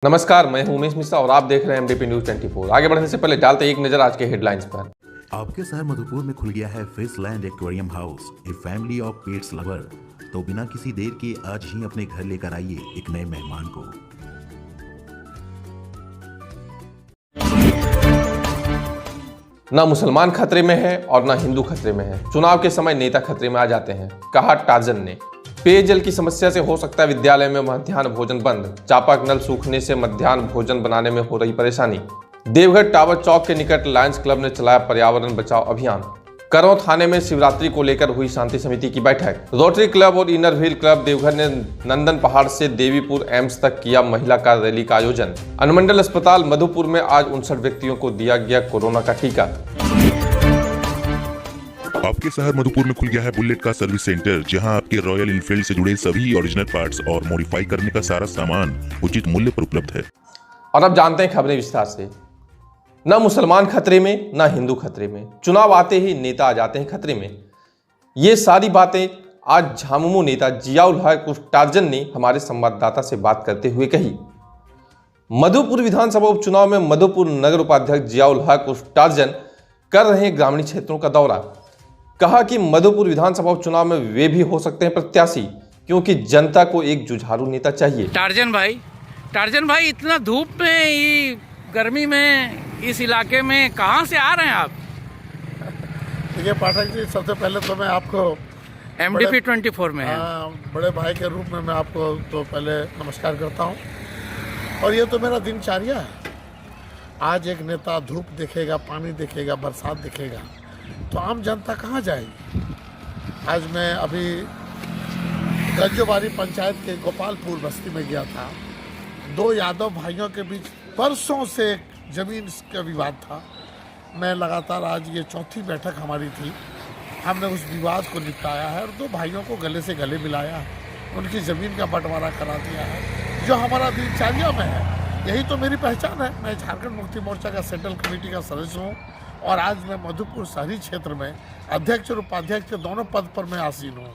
नमस्कार, मैं हूं उमेश मिश्रा और आप देख रहे हैं एमडीपी न्यूज 24। आगे बढ़ने से पहले डालते एक नजर आज के हेडलाइंस पर। आपके शहर मधुपुर में खुल गया है Fishland aquarium house, a family of pets lover. तो बिना किसी देर के आज ही अपने घर लेकर आइए एक नए मेहमान को। ना मुसलमान खतरे में है और ना हिंदू खतरे में है। चुनाव के समय नेता खतरे में आ जाते हैं, कहा टार्जन ने। पेयजल की समस्या से हो सकता है विद्यालय में मध्याह्न भोजन बंद। चापाक नल सूखने से मध्याह्न भोजन बनाने में हो रही परेशानी। देवघर टावर चौक के निकट लायंस क्लब ने चलाया पर्यावरण बचाओ अभियान। करौं थाने में शिवरात्रि को लेकर हुई शांति समिति की बैठक। रोटरी क्लब और इनर व्हील क्लब देवघर ने नंदन पहाड़ से देवीपुर एम्स तक किया महिला कार रैली का आयोजन। अनुमंडल अस्पताल मधुपुर में आज 59 व्यक्तियों को दिया गया कोरोना का टीका। आपके शहर मधुपुर में खुल गया है बुलेट का सर्विस सेंटर, जहां आपके रॉयल इनफील्ड से जुड़े सभी ओरिजिनल पार्ट्स और मॉडिफाई करने का सारा सामान उचित मूल्य पर उपलब्ध है। और अब जानते हैं खबरें विस्तार से। न मुसलमान खतरे में न हिंदू खतरे में। चुनाव आते ही नेता आ जाते हैं खतरे में। ये सारी बातें आज झामुमो नेता जियाउल हक टार्जन ने हमारे संवाददाता से बात करते हुए कही। मधुपुर विधानसभा उपचुनाव में मधुपुर नगर उपाध्यक्ष जियाउल हक टार्जन कर रहे हैं ग्रामीण क्षेत्रों का दौरा। कहा कि मधुपुर विधानसभा उपचुनाव में वे भी हो सकते हैं प्रत्याशी, क्योंकि जनता को एक जुझारू नेता चाहिए। टार्जन भाई इतना धूप में, ये गर्मी में, इस इलाके में कहाँ से आ रहे हैं आप? देखिए पाठक जी, सबसे पहले तो मैं आपको एमडीपी 24 में है। बड़े भाई के रूप में मैं आपको तो पहले नमस्कार करता हूँ। और ये तो मेरा दिनचर्या है। आज एक नेता धूप देखेगा, पानी देखेगा, बरसात देखेगा, तो आम जनता कहाँ जाएगी। आज मैं अभी गंजोबारी पंचायत के गोपालपुर बस्ती में गया था। दो यादव भाइयों के बीच बरसों से जमीन का विवाद था। मैं लगातार, आज ये चौथी बैठक हमारी थी, हमने उस विवाद को निपटाया है और दो भाइयों को गले से गले मिलाया है, उनकी ज़मीन का बंटवारा करा दिया है, जो हमारा दिनचर्या में है। यही तो मेरी पहचान है। मैं झारखंड मुक्ति मोर्चा का सेंट्रल कमेटी का सदस्य हूँ और आज मैं मधुपुर शहरी क्षेत्र में अध्यक्ष और उपाध्यक्ष के दोनों पद पर मैं आसीन हूँ।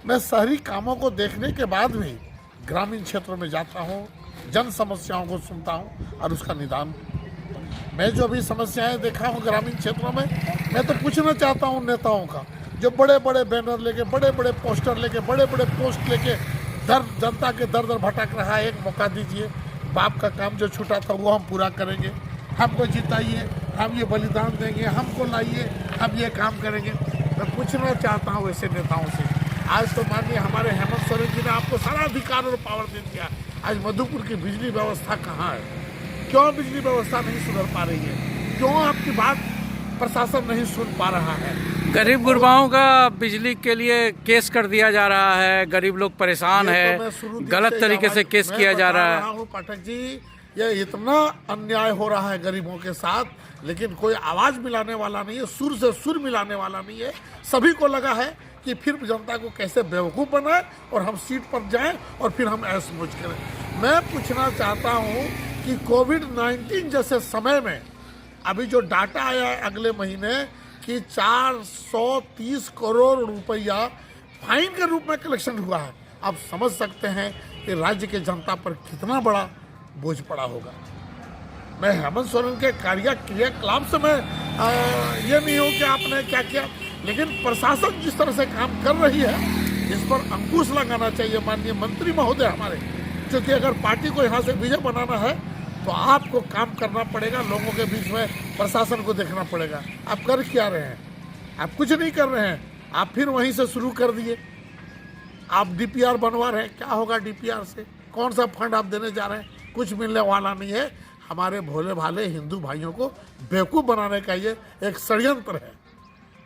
मैं शहरी कामों को देखने के बाद भी ग्रामीण क्षेत्रों में जाता हूँ, जन समस्याओं को सुनता हूँ और उसका निदान। मैं जो भी समस्याएं देखा हूँ ग्रामीण क्षेत्रों में, मैं तो पूछना चाहता हूँ नेताओं का, जो बड़े बड़े बैनर लेके, बड़े बड़े पोस्टर लेके, बड़े बड़े पोस्ट लेके जनता के दर दर भटक रहा है। एक मौका दीजिए। बाप का काम जो छूटा था वो हम पूरा करेंगे। हमको जिताइए, हम ये बलिदान देंगे, हमको लाइए, हम ये काम करेंगे। मैं पूछना चाहता हूँ ऐसे नेताओं से। आज तो माननीय हमारे हेमंत सोरेन जी ने आपको सारा अधिकार और पावर दे दिया। आज मधुपुर की बिजली व्यवस्था कहाँ है? क्यों बिजली व्यवस्था नहीं सुधर पा रही है? क्यों आपकी बात प्रशासन नहीं सुन पा रहा है? गरीब गुरबाओं का बिजली के लिए केस कर दिया जा रहा है। गरीब लोग परेशान है, गलत तरीके से केस किया जा रहा है। पाठक जी, ये इतना अन्याय हो रहा है गरीबों के साथ, लेकिन कोई आवाज मिलाने वाला नहीं है, सुर से सुर मिलाने वाला नहीं है। सभी को लगा है कि फिर जनता को कैसे बेवकूफ़ बनाए और हम सीट पर जाएं और फिर हम ऐश मौज करें। मैं पूछना चाहता हूं कि कोविड-19 जैसे समय में अभी जो डाटा आया है अगले महीने कि 430 करोड़ रुपया फाइन के रूप में कलेक्शन हुआ है। आप समझ सकते हैं कि राज्य के जनता पर कितना बड़ा बोझ पड़ा होगा। मैं हेमंत सोरेन के क्रियाकलाप से मैं ये नहीं हूँ कि आपने क्या किया, लेकिन प्रशासन जिस तरह से काम कर रही है, इस पर अंकुश लगाना चाहिए माननीय मंत्री महोदय हमारे। क्योंकि अगर पार्टी को यहाँ से विजय बनाना है तो आपको काम करना पड़ेगा, लोगों के बीच में प्रशासन को देखना पड़ेगा। आप कर क्या रहे हैं? आप कुछ नहीं कर रहे हैं। आप फिर वहीं से शुरू कर दिए। आप डीपीआर बनवा रहे हैं। क्या होगा डीपीआर से? कौन सा फंड आप देने जा रहे हैं? कुछ मिलने वाला नहीं है। हमारे भोले भाले हिंदू भाइयों को बेवकूफ़ बनाने का ये एक षड्यंत्र है।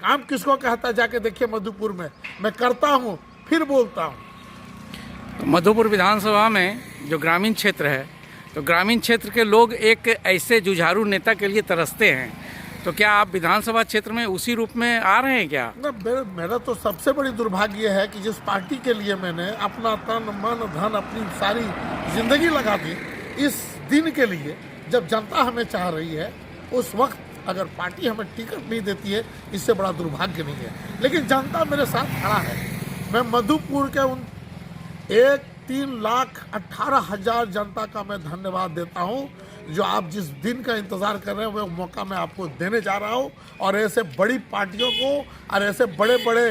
काम किसको कहता है जाके देखिए मधुपुर में। मैं करता हूँ, फिर बोलता हूँ। मधुपुर विधानसभा में जो ग्रामीण क्षेत्र है, तो ग्रामीण क्षेत्र के लोग एक ऐसे जुझारू नेता के लिए तरसते हैं। तो क्या आप विधानसभा क्षेत्र में उसी रूप में आ रहे हैं क्या? ना, मेरा तो सबसे बड़ी दुर्भाग्य है कि जिस पार्टी के लिए मैंने अपना तन मन धन, अपनी सारी जिंदगी लगा दी, इस दिन के लिए जब जनता हमें चाह रही है, उस वक्त अगर पार्टी हमें टिकट नहीं देती है, इससे बड़ा दुर्भाग्य नहीं है। लेकिन जनता मेरे साथ खड़ा है। मैं मधुपुर के उन 1 3,18,000 जनता का मैं धन्यवाद देता हूं, जो आप जिस दिन का इंतज़ार कर रहे हैं वो मौका मैं आपको देने जा रहा हूं। और ऐसे बड़ी पार्टियों को और ऐसे बड़े बड़े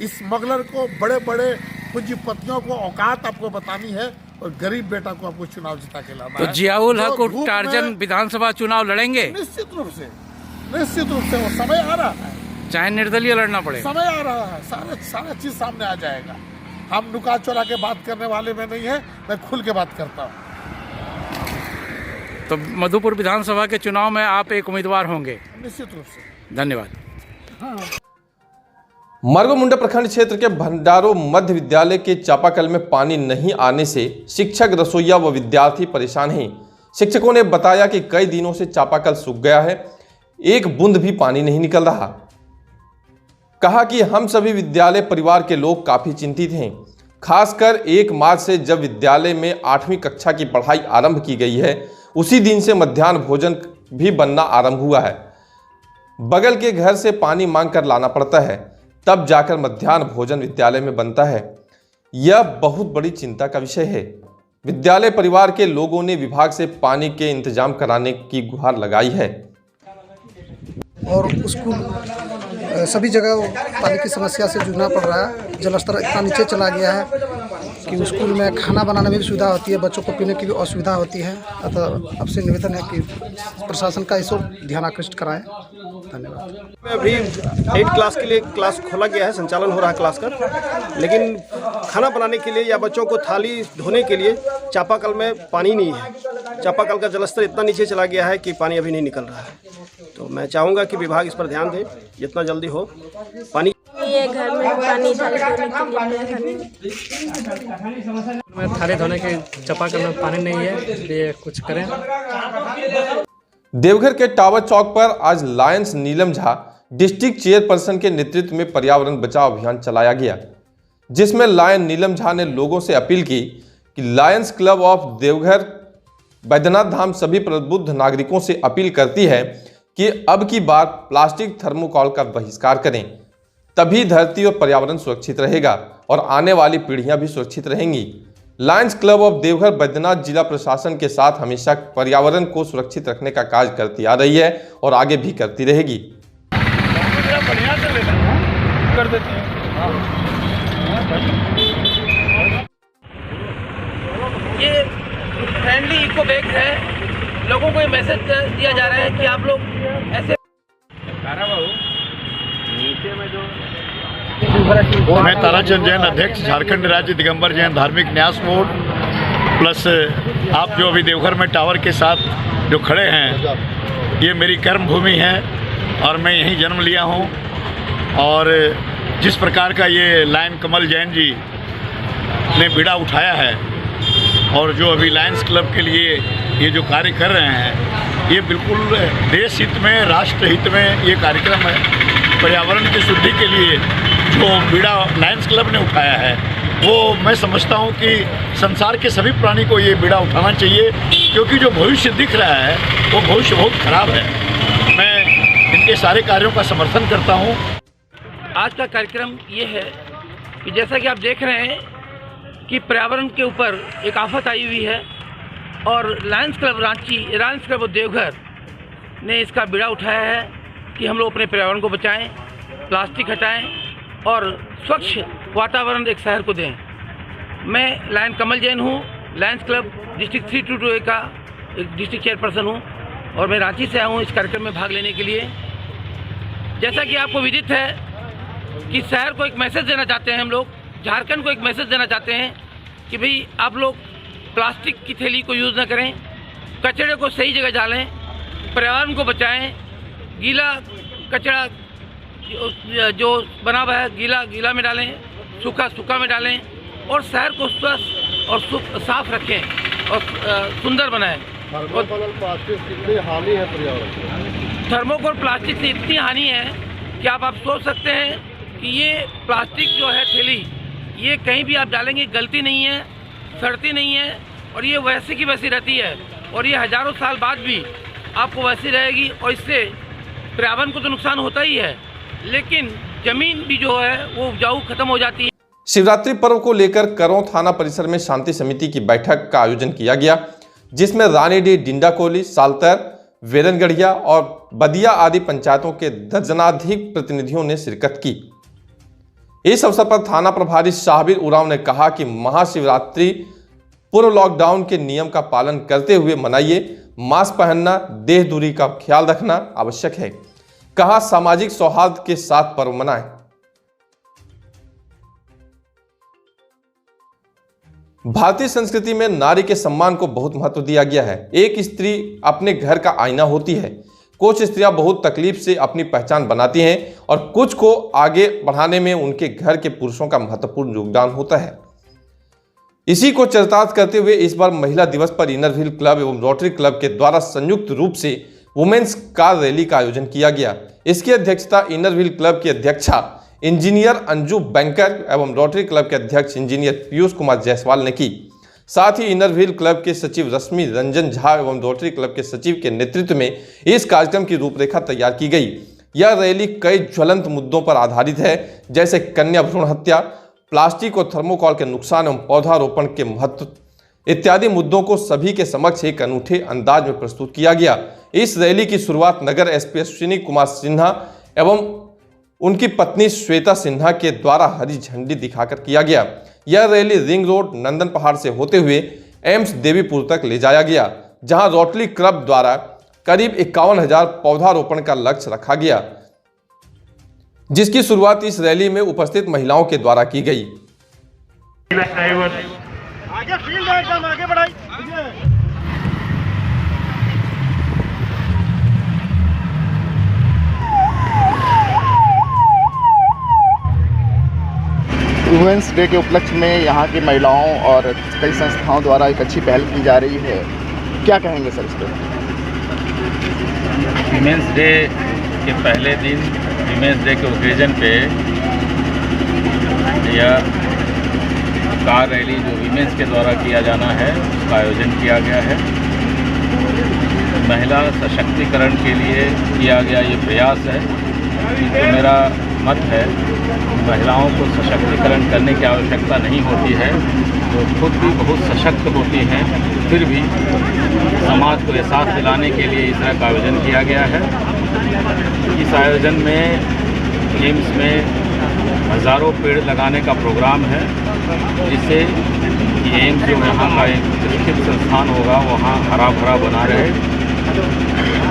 स्मगलर को, बड़े बड़े पूंजीपतियों को औकात आपको बतानी है और गरीब बेटा को आपको चुनाव जिता के लाना तो है। जियाउल हक जो और धूप टार्जन में- विधानसभा चुनाव लड़ेंगे, निश्चित रूप से वो समय आ रहा है, चाहे निर्दलीय लड़ना पड़े। समय आ रहा है, सारा चीज सामने आ जाएगा। हम नुका चुरा के बात करने वाले में नहीं है, मैं खुल के बात करता हूँ। तो मधुपुर विधानसभा के चुनाव में आप एक उम्मीदवार होंगे। निश्चित रूप से। धन्यवाद। मरगो-मुंडा प्रखंड क्षेत्र के भंडारो मध्य विद्यालय के चापाकल में पानी नहीं आने से शिक्षक, रसोइया व विद्यार्थी परेशान हैं। शिक्षकों ने बताया कि कई दिनों से चापाकल सूख गया है, एक बूंद भी पानी नहीं निकल रहा। कहा कि हम सभी विद्यालय परिवार के लोग काफी चिंतित हैं, खासकर 1 मार्च से जब विद्यालय में 8वीं कक्षा की पढ़ाई आरंभ की गई है, उसी दिन से मध्याह्न भोजन भी बनना आरंभ हुआ है। बगल के घर से पानी मांग कर लाना पड़ता है, तब जाकर मध्याह्न भोजन विद्यालय में बनता है। यह बहुत बड़ी चिंता का विषय है। विद्यालय परिवार के लोगों ने विभाग से पानी के इंतजाम कराने की गुहार लगाई है। और स्कूल सभी जगह पानी की समस्या से जूझना पड़ रहा है। जलस्तर इतना नीचे चला गया है कि स्कूल में खाना बनाने में भी सुविधा होती है, बच्चों को पीने की भी असुविधा होती है। अतः आपसे निवेदन है कि प्रशासन का इस ओर ध्यान आकृष्ट कराएं। धन्यवाद। अभी 8 क्लास के लिए क्लास खोला गया है, संचालन हो रहा है क्लास का, लेकिन खाना बनाने के लिए या बच्चों को थाली धोने के लिए चापाकल में पानी नहीं है। चापाकल का जलस्तर इतना नीचे चला गया है कि पानी अभी नहीं निकल रहा है। तो मैं चाहूँगा कि विभाग इस पर ध्यान दे, जितना जल्दी हो पानी। ये घर में पानी थाली धोने के चापाकल में पानी नहीं है, ये कुछ करें। देवघर के टावर चौक पर आज लायंस नीलम झा डिस्ट्रिक्ट चेयरपर्सन के नेतृत्व में पर्यावरण बचाव अभियान चलाया गया, जिसमें लायन नीलम झा ने लोगों से अपील की कि lions club of Deoghar Baidyanath Dham सभी प्रबुद्ध नागरिकों से अपील करती है कि अब की बार प्लास्टिक थर्मोकॉल का बहिष्कार करें, तभी धरती और पर्यावरण सुरक्षित रहेगा और आने वाली पीढ़ियां भी सुरक्षित रहेंगी। Lions club of Deoghar Baidyanath जिला प्रशासन के साथ हमेशा पर्यावरण को सुरक्षित रखने का कार्य करती आ रही है और आगे भी करती रहेगी। ये फ्रेंडली इको बैग है, लोगों को ये मैसेज दिया जा रहा है कि आप लोग ऐसे मैं ताराचंद जैन, अध्यक्ष झारखंड राज्य दिगंबर जैन धार्मिक न्यास बोर्ड, प्लस आप जो अभी देवघर में टावर के साथ जो खड़े हैं, ये मेरी कर्म भूमि है और मैं यहीं जन्म लिया हूँ। और जिस प्रकार का ये लायन कमल जैन जी ने बीड़ा उठाया है और जो अभी लायंस क्लब के लिए ये जो कार्य कर रहे हैं, ये बिल्कुल देश हित में, राष्ट्र हित में ये कार्यक्रम है। पर्यावरण की शुद्धि के लिए जो बीड़ा लायंस क्लब ने उठाया है, वो मैं समझता हूँ कि संसार के सभी प्राणी को ये बीड़ा उठाना चाहिए, क्योंकि जो भविष्य दिख रहा है वो भविष्य बहुत खराब है। मैं इनके सारे कार्यों का समर्थन करता हूँ। आज का कार्यक्रम ये है कि जैसा कि आप देख रहे हैं कि पर्यावरण के ऊपर एक आफत आई हुई है और Lions club Ranchi, Lions club Deoghar ने इसका बीड़ा उठाया है कि हम लोग अपने पर्यावरण को बचाएं, प्लास्टिक हटाएं और स्वच्छ वातावरण एक शहर को दें। मैं लायन कमल जैन हूँ, लायंस क्लब डिस्ट्रिक्ट 322 का एक डिस्ट्रिक्ट चेयरपर्सन हूँ और मैं रांची से आया हूँ इस कार्यक्रम में भाग लेने के लिए। जैसा कि आपको विदित है कि शहर को एक मैसेज देना चाहते हैं हम लोग, झारखंड को एक मैसेज देना चाहते हैं कि भाई आप लोग प्लास्टिक की थैली को यूज़ ना करें, कचरे को सही जगह डालें, पर्यावरण को बचाएं, गीला कचरा जो बना हुआ है गीला में डालें, सूखा में डालें और शहर को स्वस्थ और साफ रखें और सुंदर बनाएं। हानि है पर्यावरण, थर्मोकोल प्लास्टिक से इतनी हानि है कि आप सोच सकते हैं कि ये प्लास्टिक जो है थैली, ये कहीं भी आप डालेंगे गलती नहीं है, सड़ती नहीं है और ये वैसे की वैसी रहती है और ये हज़ारों साल बाद भी आपको वैसी रहेगी। और इससे पर्यावरण को तो नुकसान होता ही है, लेकिन ज़मीन भी जो है वो उपजाऊ खत्म हो जाती है। शिवरात्रि पर्व को लेकर करों थाना परिसर में शांति समिति की बैठक का आयोजन किया गया, जिसमें रानीडीह, डिंडाकोली, सालतर, वेरनगढ़िया और बदिया आदि पंचायतों के दर्जनाधिक प्रतिनिधियों ने शिरकत की। इस अवसर पर थाना प्रभारी शाहबीर उरांव ने कहा कि महाशिवरात्रि पूर्व लॉकडाउन के नियम का पालन करते हुए मनाइए। मास्क पहनना, देह दूरी का ख्याल रखना आवश्यक है। कहा, सामाजिक सौहार्द के साथ पर्व मनाएं। भारतीय संस्कृति में नारी के सम्मान को बहुत महत्व दिया गया है। एक स्त्री अपने घर का आईना होती है। कुछ स्त्रियां बहुत तकलीफ से अपनी पहचान बनाती हैं और कुछ को आगे बढ़ाने में उनके घर के पुरुषों का महत्वपूर्ण योगदान होता है। इसी को चरितार्थ करते हुए इस बार महिला दिवस पर इनर व्हील क्लब एवं रोटरी क्लब के द्वारा संयुक्त रूप से वुमेन्स कार रैली का आयोजन किया गया। इसकी अध्यक्षता इनर व्हील क्लब की अध्यक्षा इंजीनियर अंजू बैंकर एवं रोटरी क्लब के अध्यक्ष इंजीनियर पीयूष कुमार जायसवाल ने की। साथ ही इनर व्हील क्लब के सचिव रश्मि रंजन झा एवं रोटरी क्लब के सचिव के नेतृत्व में इस कार्यक्रम की रूपरेखा तैयार की गई। यह रैली कई ज्वलंत मुद्दों पर आधारित है, जैसे कन्या भ्रूण हत्या, प्लास्टिक और थर्मोकॉल के नुकसान एवं पौधारोपण के महत्व इत्यादि मुद्दों को सभी के समक्ष एक अनूठे अंदाज में प्रस्तुत किया गया। इस रैली की शुरुआत नगर एसपी अश्विनी कुमार सिन्हा एवं उनकी पत्नी श्वेता सिन्हा के द्वारा हरी झंडी दिखाकर किया गया। यह रैली रिंग रोड, नंदन पहाड़ से होते हुए एम्स देवीपुर तक ले जाया गया, जहां रोटरी क्लब द्वारा करीब 51,000 पौधारोपण का लक्ष्य रखा गया, जिसकी शुरुआत इस रैली में उपस्थित महिलाओं के द्वारा की गई। आगे फील्ड है, एकदम आगे बढ़ाई। वुमेंस डे के उपलक्ष्य में यहाँ की महिलाओं और कई संस्थाओं द्वारा एक अच्छी पहल की जा रही है, क्या कहेंगे सर इस पर? वुमेंस डे के पहले दिन वुमेंस डे के ओकेजन पे यह कार रैली जो वीमेंस के द्वारा किया जाना है उसका आयोजन किया गया है। महिला सशक्तिकरण के लिए किया गया ये प्रयास है। तो मेरा मत है महिलाओं को सशक्तिकरण करने की आवश्यकता नहीं होती है, जो खुद भी बहुत सशक्त होती हैं, फिर भी समाज को एहसास दिलाने के लिए इस तरह का आयोजन किया गया है। इस आयोजन में एम्स में हज़ारों पेड़ लगाने का प्रोग्राम है, जिससे एम्स जो यहाँ का एक प्रतिष्ठित संस्थान होगा वहाँ हरा भरा बना रहे।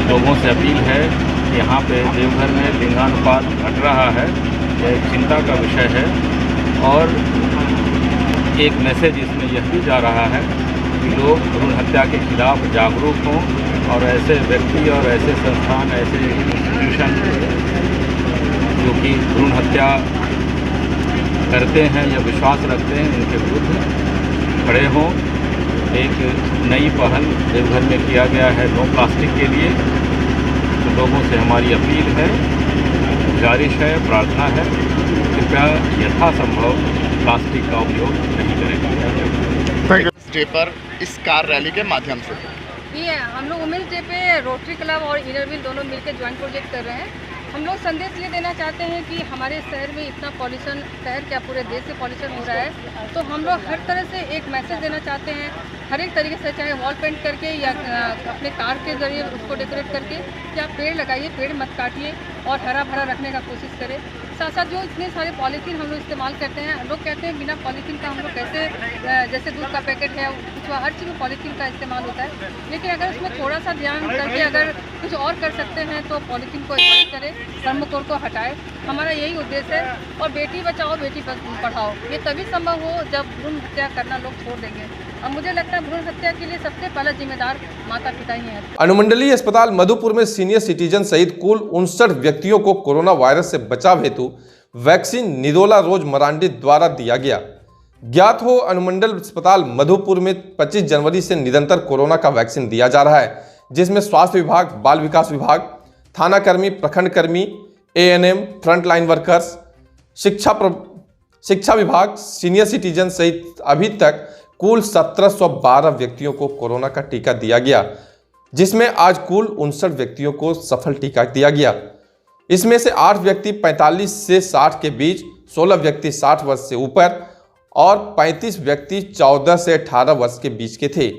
लोगों से अपील है कि यहाँ पे देवघर में लिंगानुपात घट रहा है, यह एक चिंता का विषय है। और एक मैसेज इसमें यह भी जा रहा है कि लोग भ्रूण हत्या के खिलाफ जागरूक हों और ऐसे व्यक्ति और ऐसे संस्थान, ऐसे इंस्टीट्यूशन जो कि भ्रूण हत्या करते हैं या विश्वास रखते हैं उनके विरुद्ध खड़े हों। एक नई पहल देवघर में किया गया है नो प्लास्टिक के लिए। तो लोगों से हमारी अपील है, गुजारिश है, प्रार्थना है, कृपया यथासंभव प्लास्टिक का उपयोग नहीं करें। इस डे पर इस कार रैली के माध्यम से ये हम लोग वुमेन्स डे पे रोटरी क्लब और इनर व्हील दोनों मिलकर ज्वाइंट प्रोजेक्ट कर रहे हैं। हम लोग संदेश ये देना चाहते हैं कि हमारे शहर में इतना पॉल्यूशन, शहर क्या पूरे देश से पॉल्यूशन हो रहा है, तो हम लोग हर तरह से एक मैसेज देना चाहते हैं, हर एक तरीके से, चाहे वॉल पेंट करके या अपने कार के जरिए उसको डेकोरेट करके, कि आप पेड़ लगाइए, पेड़ मत काटिए और हरा भरा रखने का कोशिश करें। साथ साथ जो इतने सारे पॉलीथीन हम लोग इस्तेमाल करते हैं, लोग कहते हैं बिना पॉलीथीन का हम लोग कैसे, जैसे दूध का पैकेट है, हर चीज़ में पॉलीथीन का इस्तेमाल होता है, लेकिन अगर उसमें थोड़ा सा ध्यान करके अगर कुछ और कर सकते हैं तो पॉलीथीन को अवॉइड करें, थर्मोकोल को हटाएं। हमारा यही उद्देश्य है। और बेटी बचाओ बेटी पढ़ाओ ये तभी संभव हो जब भ्रूण हत्या करना लोग छोड़ देंगे। अब मुझे लगता है भ्रूण हत्या के लिए सबसे पहला जिम्मेदार माता पिता ही हैं। अनुमंडलीय अस्पताल मधुपुर में सीनियर सिटीजन सहित कुल 59 व्यक्तियों को कोरोना वायरस से बचाव हेतु वैक्सीन निरोला रोज मरांडी द्वारा दिया गया। ज्ञात हो, अनुमंडल अस्पताल मधुपुर में 25 जनवरी से निरंतर कोरोना का वैक्सीन दिया जा रहा है, जिसमें स्वास्थ्य विभाग, बाल विकास विभाग, थाना कर्मी, प्रखंड कर्मी, ANM, फ्रंट लाइन वर्कर्स, शिक्षा विभाग, सीनियर सिटीजन सहित अभी तक कुल 1712 व्यक्तियों को कोरोना का टीका दिया गया, जिसमें आज कुल 59 व्यक्तियों को सफल टीका दिया गया। इसमें से 8 व्यक्ति 45 से 60 के बीच, 16 व्यक्ति 60 वर्ष से ऊपर, और 35 व्यक्ति 14 से 18 वर्ष के बीच के थे।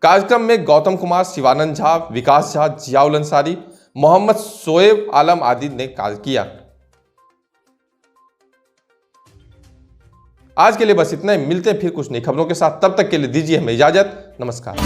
कार्यक्रम में गौतम कुमार, शिवानंद झा, विकास झा, जियाउल अंसारी, मोहम्मद शोएब आलम आदि ने कार्य किया। आज के लिए बस इतना ही। मिलते हैं फिर कुछ नई खबरों के साथ। तब तक के लिए दीजिए हमें इजाजत। नमस्कार।